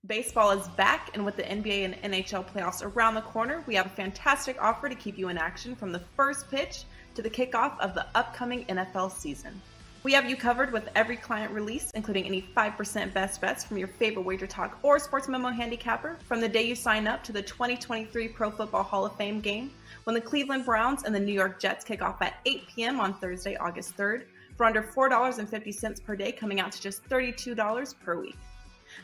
Baseball is back, and with the NBA and NHL playoffs around the corner, we have a fantastic offer to keep you in action from the first pitch to the kickoff of the upcoming NFL season. We have you covered with every client release, including any 5% best bets from your favorite WagerTalk or Sports Memo handicapper from the day you sign up to the 2023 Pro Football Hall of Fame game when the Cleveland Browns and the New York Jets kick off at 8 p.m. on Thursday, August 3rd for under $4.50 per day, coming out to just $32 per week.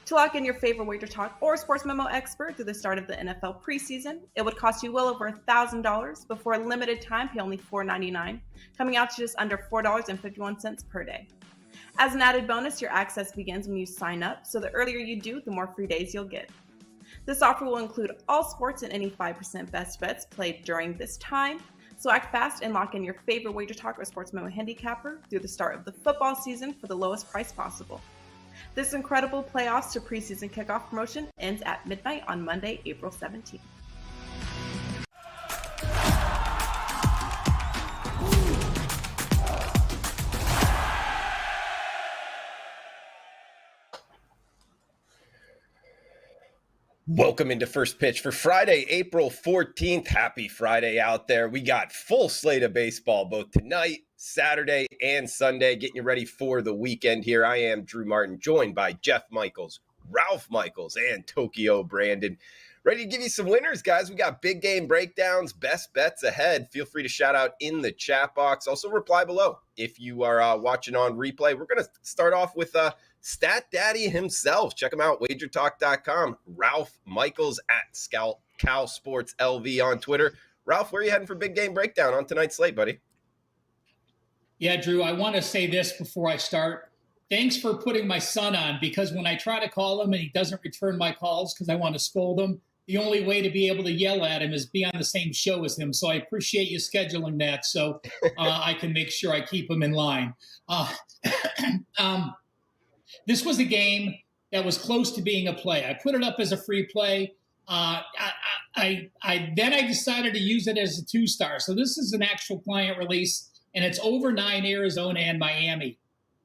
To lock in your favorite WagerTalk or Sports Memo expert through the start of the NFL preseason, it would cost you well over $1,000, but for a limited time, pay only $4.99, coming out to just under $4.51 per day. As an added bonus, your access begins when you sign up, so the earlier you do, the more free days you'll get. This offer will include all sports and any 5% best bets played during this time, so act fast and lock in your favorite WagerTalk or Sports Memo handicapper through the start of the football season for the lowest price possible. This incredible playoffs to preseason kickoff promotion ends at midnight on Monday, April 17th. Welcome into First Pitch for Friday, April 14th. Happy Friday out there. We got full slate of baseball both tonight, Saturday, and Sunday, getting you ready for the weekend here. I am Drew Martin, joined by Jeff Michaels, Ralph Michaels, and Tokyo Brandon. Ready to give you some winners, guys. We got big game breakdowns, best bets ahead. Feel free to shout out in the chat box. Also reply below if you are watching on replay. We're going to start off with Stat Daddy himself. Check him out, WagerTalk.com. Ralph Michaels at Cal Sports LV on Twitter. Ralph, where are you heading for big game breakdown on tonight's slate, buddy? Yeah, Drew, I want to say this before I start. Thanks for putting my son on, because when I try to call him and he doesn't return my calls because I want to scold him, the only way to be able to yell at him is be on the same show as him. So I appreciate you scheduling that so I can make sure I keep him in line. This was a game that was close to being a play. I put it up as a free play. Then I decided to use it as a 2-star. So this is an actual client release, and it's over 9 Arizona and Miami.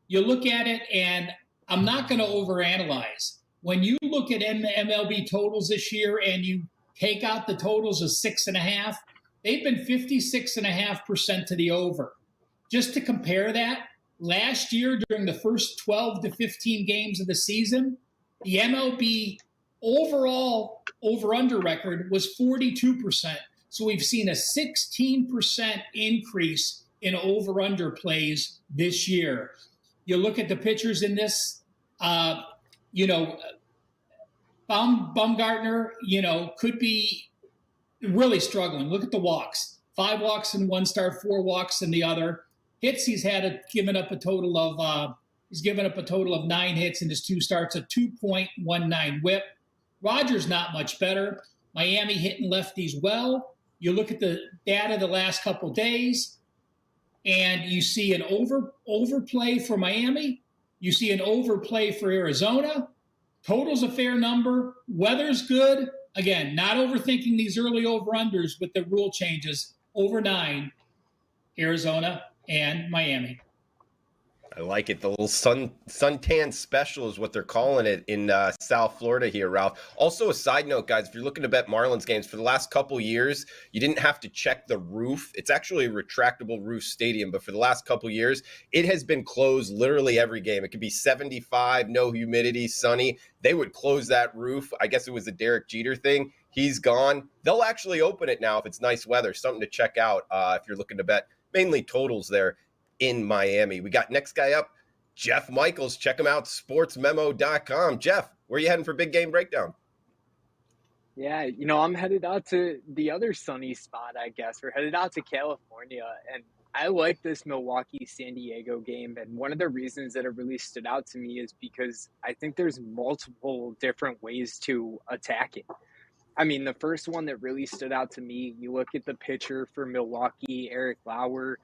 You look at it, and I'm not going to overanalyze. When you look at MLB totals this year and you take out the totals of 6.5, they've been 56.5% to the over. Just to compare that, last year during the first 12 to 15 games of the season, the MLB overall over-under record was 42%. So we've seen a 16% increase in over-under plays this year. You look at the pitchers in this, Baumgartner, could be really struggling. Look at the walks. 5 walks in one start, 4 walks in the other. Hits, he's given up a total of 9 hits in his 2 starts, a 2.19 whip. Rogers not much better. Miami hitting lefties well. You look at the data the last couple days, and you see an overplay for Miami. You see an overplay for Arizona. Total's a fair number. Weather's good. Again, not overthinking these early over-unders with the rule changes. Over 9, Arizona and Miami. I like it. The little suntan special is what they're calling it in South Florida here, Ralph. Also, a side note, guys, if you're looking to bet Marlins games, for the last couple years, you didn't have to check the roof. It's actually a retractable roof stadium, but for the last couple years, it has been closed literally every game. It could be 75, no humidity, sunny. They would close that roof. I guess it was a Derek Jeter thing. He's gone. They'll actually open it now if it's nice weather. Something to check out if you're looking to bet mainly totals there in Miami. We got next guy up, Jeff Michaels. Check him out, sportsmemo.com. Jeff, where are you heading for big game breakdown? Yeah, I'm headed out to the other sunny spot, I guess. We're headed out to California, and I like this Milwaukee-San Diego game, and one of the reasons that it really stood out to me is because I think there's multiple different ways to attack it. I mean, the first one that really stood out to me, you look at the pitcher for Milwaukee, Eric Lauer,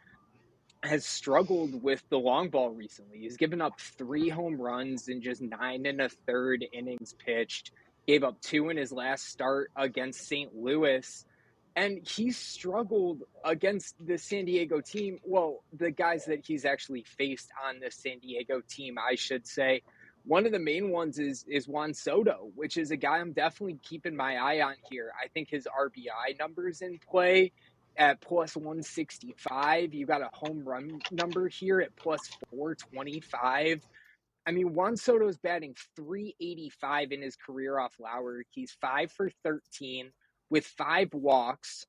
has struggled with the long ball recently. He's given up 3 home runs in just 9 1/3 innings pitched, gave up 2 in his last start against St. Louis, and he's struggled against the San Diego team. Well, the guys that he's actually faced on the San Diego team, I should say, one of the main ones is Juan Soto, which is a guy I'm definitely keeping my eye on here. I think his RBI numbers in play at plus 165. You got a home run number here at plus 425. I mean, Juan Soto's batting 385 in his career off Lauer. He's 5 for 13 with 5 walks.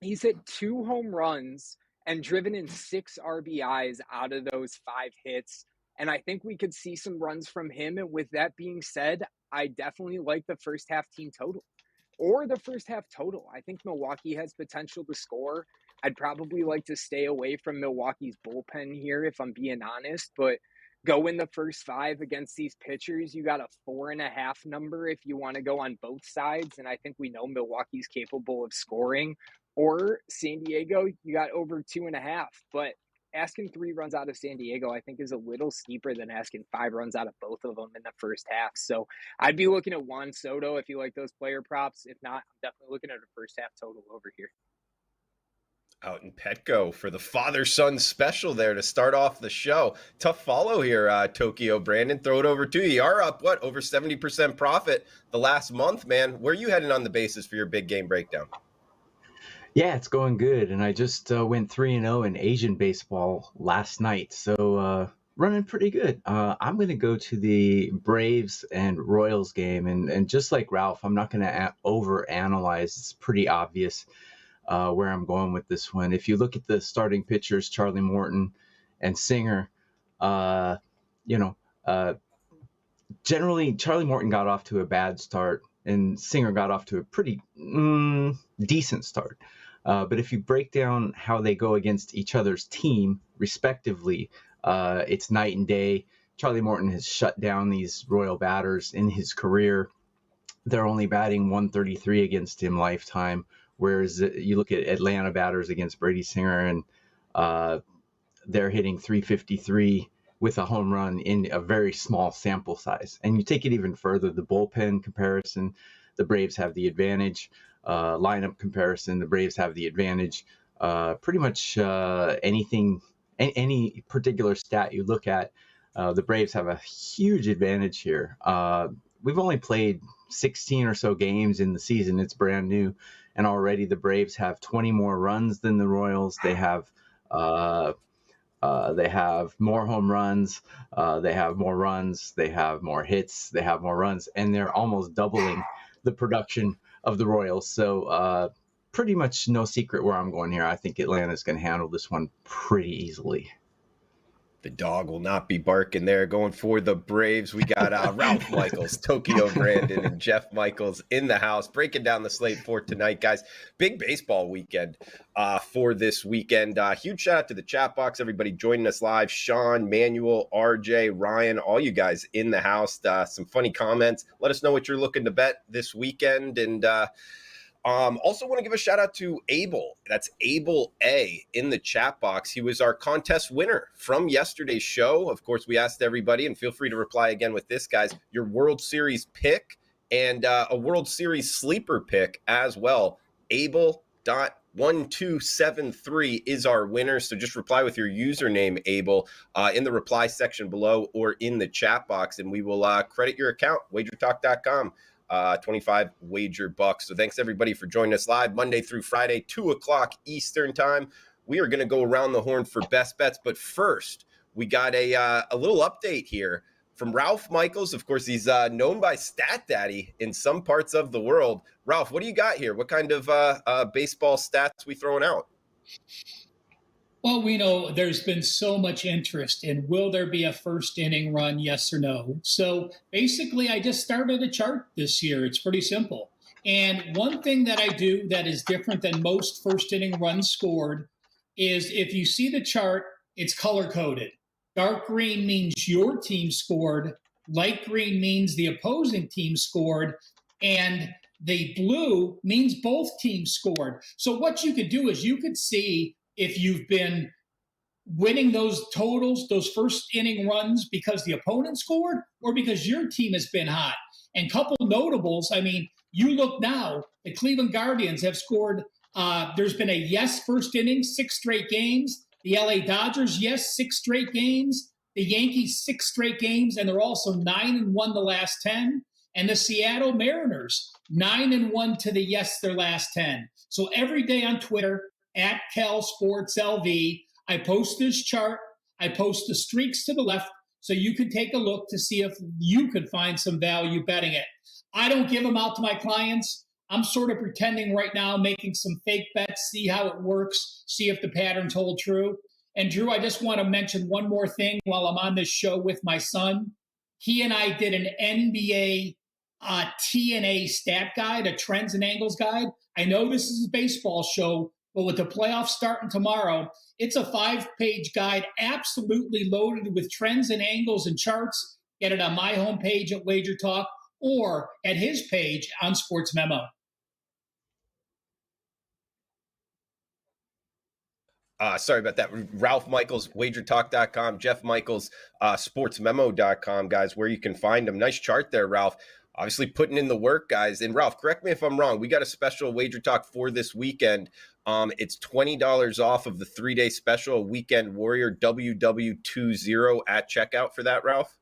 He's hit 2 home runs and driven in 6 RBIs out of those 5 hits. And I think we could see some runs from him. And with that being said, I definitely like the first half team total or the first half total. I think Milwaukee has potential to score. I'd probably like to stay away from Milwaukee's bullpen here, if I'm being honest, but go in the first 5 against these pitchers. You got a 4.5 number if you want to go on both sides. And I think we know Milwaukee's capable of scoring. Or San Diego, you got over 2.5. But asking 3 runs out of San Diego, I think, is a little steeper than asking 5 runs out of both of them in the first half. So I'd be looking at Juan Soto if you like those player props. If not, I'm definitely looking at a first half total over here. Out in Petco for the father-son special there to start off the show. Tough follow here, Tokyo. Brandon, throw it over to you. You are up, over 70% profit the last month, man. Where are you heading on the basis for your big game breakdown? Yeah, it's going good. And I just went 3-0 in Asian baseball last night. So running pretty good. I'm going to go to the Braves and Royals game. And just like Ralph, I'm not going to overanalyze. It's pretty obvious where I'm going with this one. If you look at the starting pitchers, Charlie Morton and Singer, generally Charlie Morton got off to a bad start and Singer got off to a pretty decent start. But if you break down how they go against each other's team, respectively, it's night and day. Charlie Morton has shut down these Royal batters in his career. They're only batting 133 against him lifetime, whereas you look at Atlanta batters against Brady Singer, and they're hitting 353 with a home run in a very small sample size. And you take it even further, the bullpen comparison, the Braves have the advantage. Lineup comparison, the Braves have the advantage. Pretty much any particular stat you look at, the Braves have a huge advantage here. We've only played 16 or so games in the season. It's brand new. And already the Braves have 20 more runs than the Royals. They have more home runs. They have more runs. They have more hits. They have more runs. And they're almost doubling the production of the Royals. So pretty much no secret where I'm going here. I think Atlanta's going to handle this one pretty easily. The dog will not be barking there. Going for the Braves, we got Ralph Michaels, Tokyo Brandon, and Jeff Michaels in the house, breaking down the slate for tonight, guys. Big baseball weekend for this weekend. Huge shout out to the chat box, everybody joining us live. Sean, Manuel, RJ, Ryan, all you guys in the house. Some funny comments. Let us know what you're looking to bet this weekend. And also want to give a shout out to Abel. That's Abel A in the chat box. He was our contest winner from yesterday's show. Of course, we asked everybody, and feel free to reply again with this, guys, your World Series pick and a World Series sleeper pick as well. Abel.1273 is our winner. So just reply with your username, Abel, in the reply section below or in the chat box, and we will credit your account, WagerTalk.com. 25 wager bucks. So thanks everybody for joining us live Monday through Friday, 2:00 Eastern time. We are going to go around the horn for best bets, but first we got a little update here from Ralph Michaels. Of course, he's known by Stat Daddy in some parts of the world. Ralph, what do you got here? What kind of baseball stats we throwing out? Well, we know there's been so much interest in will there be a first inning run, yes or no. So basically, I just started a chart this year. It's pretty simple. And one thing that I do that is different than most first inning runs scored is if you see the chart, it's color coded. Dark green means your team scored. Light green means the opposing team scored. And the blue means both teams scored. So what you could do is you could see if you've been winning those totals, those first inning runs because the opponent scored or because your team has been hot. And couple notables, I mean, you look now, the Cleveland Guardians have scored. There's been a yes first inning, 6 straight games. The LA Dodgers, yes, 6 straight games. The Yankees 6 straight games, and they're also 9-1 the last 10. And the Seattle Mariners 9-1 to the yes their last 10. So every day on Twitter at CalSportsLV, I post this chart. I post the streaks to the left so you can take a look to see if you could find some value betting it. I don't give them out to my clients. I'm sort of pretending right now, making some fake bets, see how it works, see if the patterns hold true. And Drew, I just want to mention one more thing while I'm on this show with my son. He and I did an NBA TNA stat guide, a trends and angles guide. I know this is a baseball show, but with the playoffs starting tomorrow, it's a 5-page guide, absolutely loaded with trends and angles and charts. Get it on my homepage at WagerTalk or at his page on Sports Memo. Sorry about that. Ralph Michaels, WagerTalk.com, Jeff Michaels, SportsMemo.com, guys, where you can find them. Nice chart there, Ralph. Obviously putting in the work, guys. And Ralph, correct me if I'm wrong. We got a special Wager Talk for this weekend. It's $20 off of the 3-day special, Weekend Warrior WW20 at checkout for that, Ralph?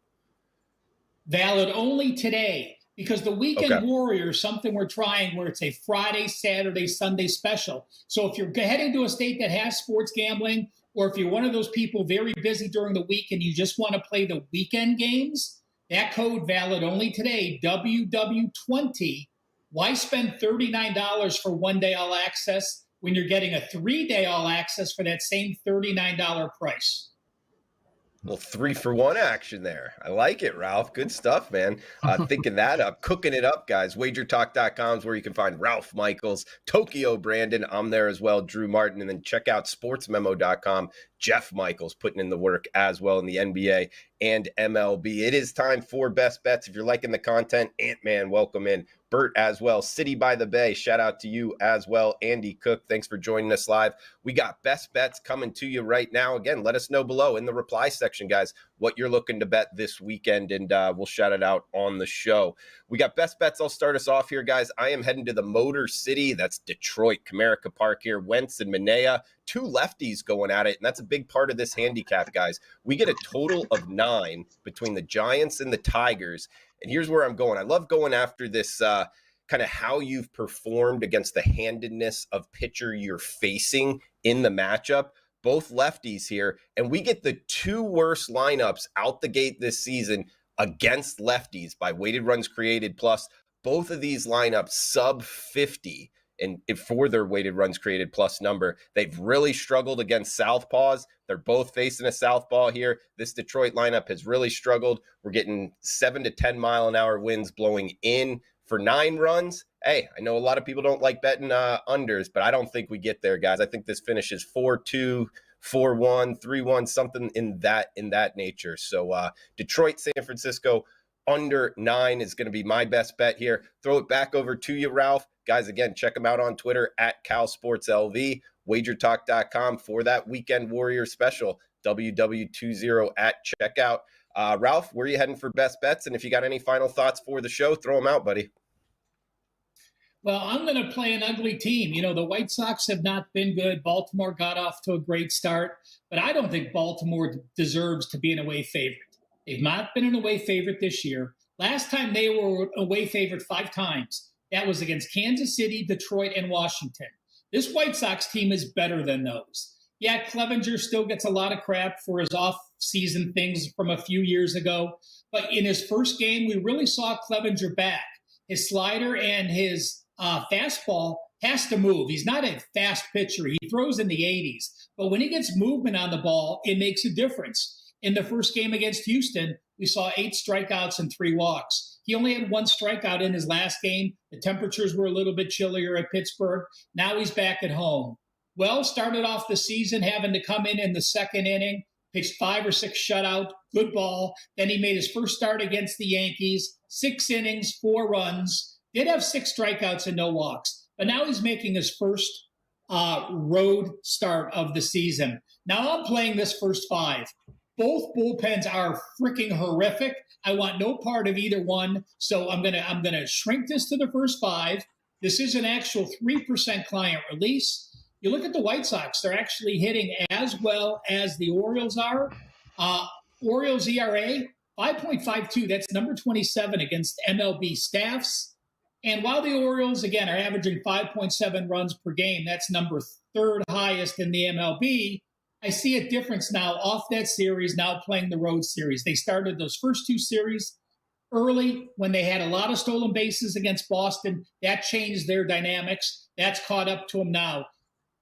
Valid only today, because the Weekend Warrior is something we're trying where it's a Friday, Saturday, Sunday special. So if you're heading to a state that has sports gambling, or if you're one of those people very busy during the week and you just want to play the weekend games, that code valid only today, WW20. Why spend $39 for 1 day all access when you're getting a 3-day all access for that same $39 price? Well, 3-for-1 action there. I like it, Ralph. Good stuff, man. Thinking that up, cooking it up, guys. WagerTalk.com is where you can find Ralph Michaels, Tokyo Brandon. I'm there as well, Drew Martin. And then check out SportsMemo.com. Jeff Michaels putting in the work as well in the NBA and MLB. It is time for Best Bets. If you're liking the content, Ant-Man, welcome in. Bert as well. City by the Bay, shout out to you as well. Andy Cook, thanks for joining us live. We got Best Bets coming to you right now. Again, let us know below in the reply section, guys, what you're looking to bet this weekend, and we'll shout it out on the show. We got Best Bets. I'll start us off here, guys. I am heading to the Motor City. That's Detroit, Comerica Park here. Wentz and Manea, 2 lefties going at it, and that's a big part of this handicap, guys. We get a total of 9 between the Giants and the Tigers, and here's where I'm going. I love going after this kind of how you've performed against the handedness of pitcher you're facing in the matchup. Both lefties here, and we get the 2 worst lineups out the gate this season against lefties by weighted runs created plus. Both of these lineups sub 50 and for their weighted runs created plus number. They've really struggled against southpaws. They're both facing a southpaw here. This Detroit lineup has really struggled. We're getting 7 to 10 mile an hour winds blowing in for 9 runs. Hey, I know a lot of people don't like betting unders, but I don't think we get there, guys. I think this finishes 4-2, 4-1, 3-1, something in that nature. So Detroit, San Francisco, under 9 is going to be my best bet here. Throw it back over to you, Ralph. Guys, again, check them out on Twitter at CalSportsLV, WagerTalk.com for that Weekend Warrior special, WW20 at checkout. Ralph, where are you heading for best bets? And if you got any final thoughts for the show, throw them out, buddy. Well, I'm going to play an ugly team. You know, the White Sox have not been good. Baltimore got off to a great start, but I don't think Baltimore deserves to be an away favorite. They've not been an away favorite this year. Last time they were away favorite 5 times. That was against Kansas City, Detroit, and Washington. This White Sox team is better than those. Yeah, Clevenger still gets a lot of crap for his off-season things from a few years ago. But in his first game, we really saw Clevenger back. His slider and his fastball has to move. He's not a fast pitcher. He throws in the 80s. But when he gets movement on the ball, it makes a difference. In the first game against Houston, we saw 8 strikeouts and 3 walks. He only had 1 strikeout in his last game. The temperatures were a little bit chillier at Pittsburgh. Now he's back at home. Well, started off the season having to come in the second inning, pitched 5 or 6 shutout, good ball. Then he made his first start against the Yankees, 6 innings, 4 runs. Did have 6 strikeouts and no walks. But now he's making his first road start of the season. Now I'm playing this first 5. Both bullpens are freaking horrific. I want no part of either one, so I'm gonna shrink this to the first 5. This is an actual 3% client release. You look at the White Sox; they're actually hitting as well as the Orioles are. Orioles ERA, 5.52. That's number 27 against MLB staffs. And while the Orioles, again, are averaging 5.7 runs per game, that's number third highest in the MLB. I see a difference now off that series, now playing the road series. They started those first two series early when they had a lot of stolen bases against Boston. That changed their dynamics. That's caught up to them now.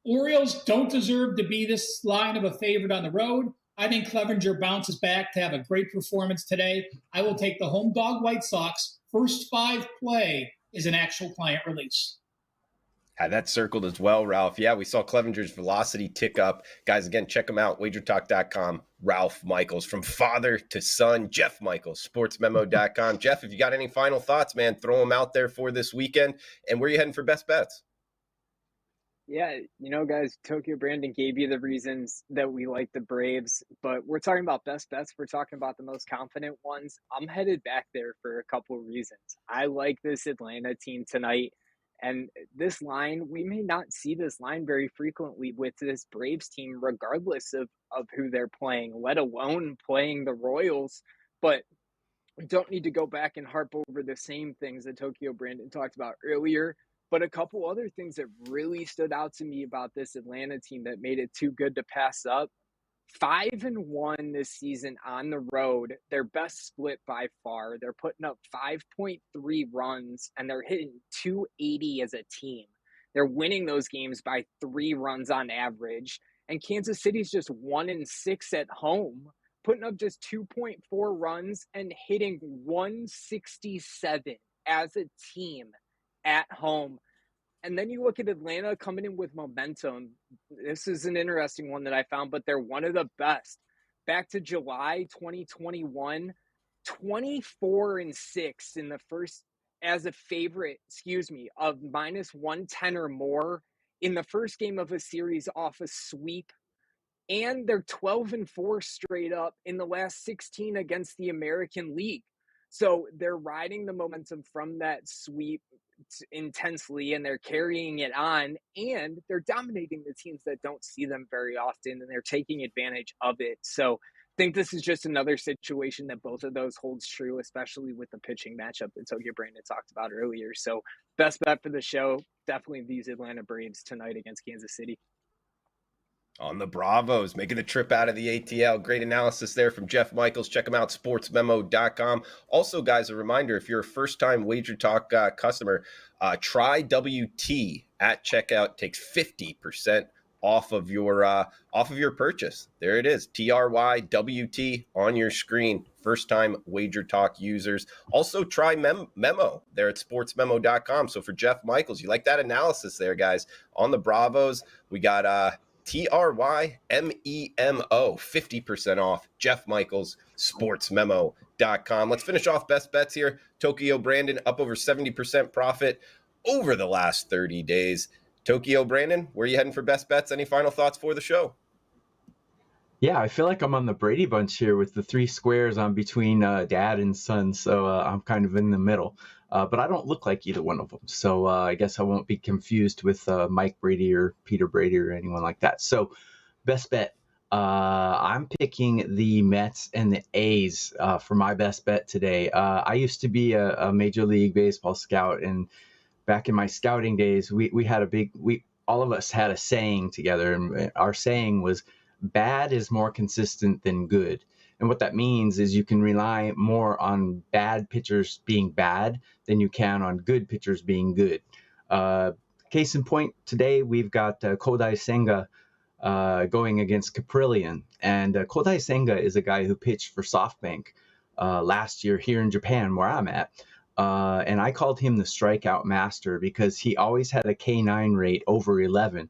Orioles don't deserve to be this line of a favorite on the road. I think Clevenger bounces back to have a great performance today. I will take the home dog White Sox. First 5 play is an actual client release. Had that circled as well, Ralph. Yeah, we saw Clevenger's velocity tick up. Guys, again, check him out, WagerTalk.com. Ralph Michaels, from father to son. Jeff Michaels, SportsMemo.com. Jeff, if you got any final thoughts, man, throw them out there for this weekend. And where are you heading for best bets? Yeah, guys, Tokyo Brandon gave you the reasons that we like the Braves, but we're talking about best bets. We're talking about the most confident ones. I'm headed back there for a couple of reasons. I like this Atlanta team tonight, and this line, we may not see this line very frequently with this Braves team, regardless of who they're playing, let alone playing the Royals. But we don't need to go back and harp over the same things that Tokyo Brandon talked about earlier. But a couple other things that really stood out to me about this Atlanta team that made it too good to pass up. 5-1 this season on the road, their best split by far. They're putting up 5.3 runs, and they're hitting 280 as a team. They're winning those games by 3 runs on average. And Kansas City's just 1-6 at home, putting up just 2.4 runs and hitting 167 as a team at home. And then you look at Atlanta coming in with momentum. This is an interesting one that I found, but they're one of the best. Back to July 2021, 24-6 in the first, as a favorite, of -110 or more in the first game of a series off a sweep. And they're 12-4 straight up in the last 16 against the American League. So they're riding the momentum from that sweep intensely, and they're carrying it on, and they're dominating the teams that don't see them very often, and they're taking advantage of it. So I think this is just another situation that both of those holds true, especially with the pitching matchup that Tokyo Brandon talked about earlier. So best bet for the show, definitely these Atlanta Braves tonight against Kansas City. On the Bravos, making the trip out of the ATL. Great analysis there from Jeff Michaels. Check him out, sportsmemo.com. Also, guys, a reminder, if you're a first-time WagerTalk customer, try WT at checkout. Takes 50% off of your purchase. There it is, TRYWT on your screen. First-time WagerTalk users. Also, try Memo there at sportsmemo.com. So for Jeff Michaels, you like that analysis there, guys. On the Bravos, we got TRYMEMO, 50% off. Jeff Michaels, sportsmemo.com. Let's finish off best bets here. Tokyo Brandon up over 70% profit over the last 30 days. Tokyo Brandon, where are you heading for best bets? Any final thoughts for the show? Yeah, I feel like I'm on the Brady Bunch here with the 3 squares on between dad and son, so I'm kind of in the middle. But I don't look like either one of them, so I guess I won't be confused with Mike Brady or Peter Brady or anyone like that. So best bet, I'm picking the Mets and the A's for my best bet today. I used to be a Major League Baseball scout, and back in my scouting days, we had all of us had a saying together, and our saying was, bad is more consistent than good. And what that means is you can rely more on bad pitchers being bad than you can on good pitchers being good. Case in point, today we've got Kodai Senga going against Caprillion. And Kodai Senga is a guy who pitched for SoftBank last year here in Japan, where I'm at. And I called him the strikeout master because he always had a K9 rate over 11.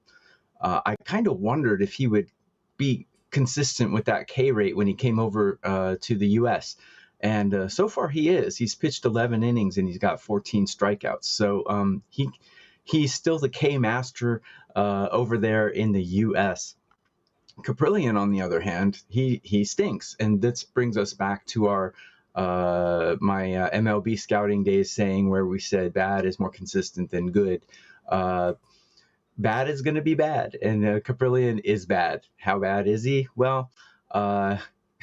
I kind of wondered if he would be consistent with that K rate when he came over to the U.S. And so far he is. He's pitched 11 innings and he's got 14 strikeouts. So he's still the K master over there in the U.S. Caprillion, on the other hand, he stinks. And this brings us back to our my MLB scouting days saying where we said bad is more consistent than good. Bad is going to be bad, and Caprillion is bad. How bad is he? Well,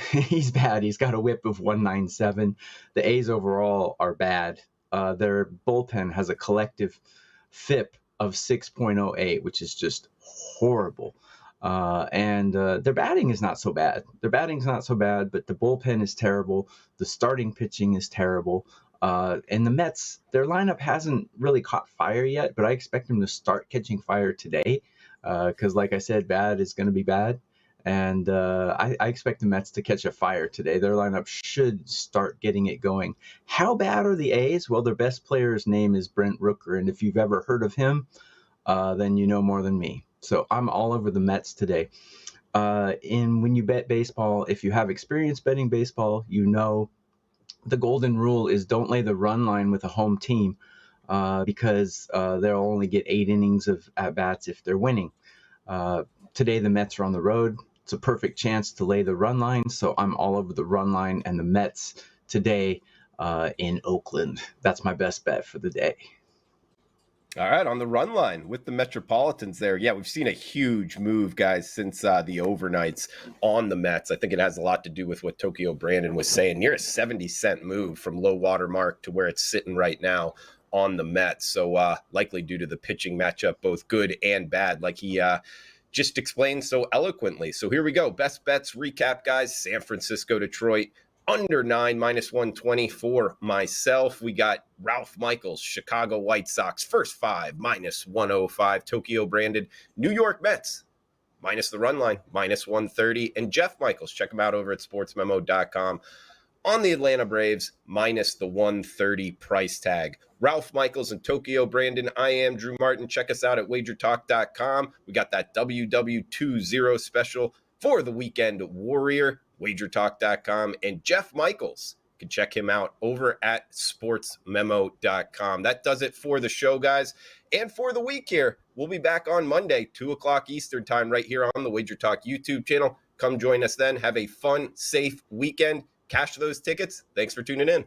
He's bad. He's got a whip of 197. The A's overall are bad. Their bullpen has a collective FIP of 6.08, which is just horrible. And their batting is not so bad. Their batting's not so bad, but the bullpen is terrible. The starting pitching is terrible. And the Mets, their lineup hasn't really caught fire yet, but I expect them to start catching fire today. Because like I said, bad is going to be bad. And I expect the Mets to catch a fire today. Their lineup should start getting it going. How bad are the A's? Well, their best player's name is Brent Rooker. And if you've ever heard of him, then you know more than me. So I'm all over the Mets today. And when you bet baseball, if you have experience betting baseball, you know the golden rule is don't lay the run line with a home team because they'll only get 8 innings of at-bats if they're winning. Today, the Mets are on the road. It's a perfect chance to lay the run line, so I'm all over the run line and the Mets today in Oakland. That's my best bet for the day. All right, on the run line with the Metropolitans there. Yeah, we've seen a huge move, guys, since the overnights on the Mets. I think it has a lot to do with what Tokyo Brandon was saying. Near a 70-cent move from low water mark to where it's sitting right now on the Mets. So likely due to the pitching matchup, both good and bad, like he just explained so eloquently. So here we go. Best bets recap, guys. San Francisco, Detroit. Under 9, minus 120 for myself. We got Ralph Michaels, Chicago White Sox, first 5, minus 105. Tokyo Brandon, New York Mets, minus the run line, minus 130. And Jeff Michaels, check him out over at sportsmemo.com, on the Atlanta Braves, minus the 130 price tag. Ralph Michaels and Tokyo Brandon. I am Drew Martin. Check us out at WagerTalk.com. We got that WW20 special for the Weekend Warrior. WagerTalk.com, and Jeff Michaels, you can check him out over at sportsmemo.com. That does it for the show, guys, and for the week here. We'll be back on Monday, 2 o'clock Eastern time, right here on the WagerTalk YouTube channel. Come join us then. Have a fun, safe weekend. Cash those tickets. Thanks for tuning in.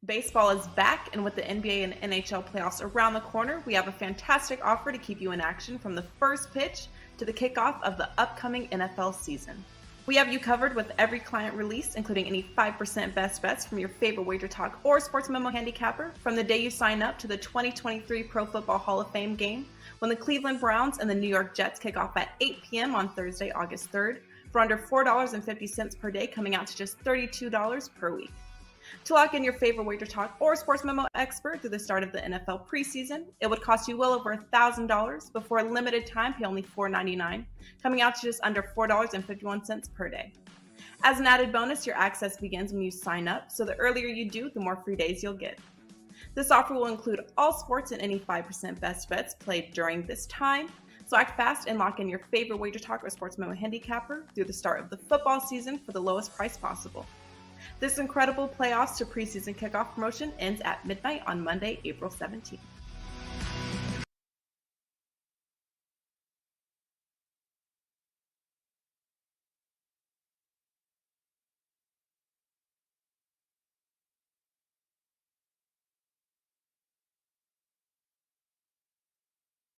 Baseball is back, and with the NBA and NHL playoffs around the corner, we have a fantastic offer to keep you in action from the first pitch to the kickoff of the upcoming NFL season. We have you covered with every client release, including any 5% best bets from your favorite WagerTalk or Sports Memo handicapper from the day you sign up to the 2023 Pro Football Hall of Fame game when the Cleveland Browns and the New York Jets kick off at 8 p.m. on Thursday, August 3rd for under $4.50 per day, coming out to just $32 per week. To lock in your favorite WagerTalk or Sports Memo expert through the start of the NFL preseason, it would cost you well over $1,000, but for a limited time, pay only $4.99, coming out to just under $4.51 per day. As an added bonus, your access begins when you sign up, so the earlier you do, the more free days you'll get. This offer will include all sports and any 5% best bets played during this time, so act fast and lock in your favorite WagerTalk or Sports Memo handicapper through the start of the football season for the lowest price possible. This incredible playoffs to preseason kickoff promotion ends at midnight on Monday, April 17th.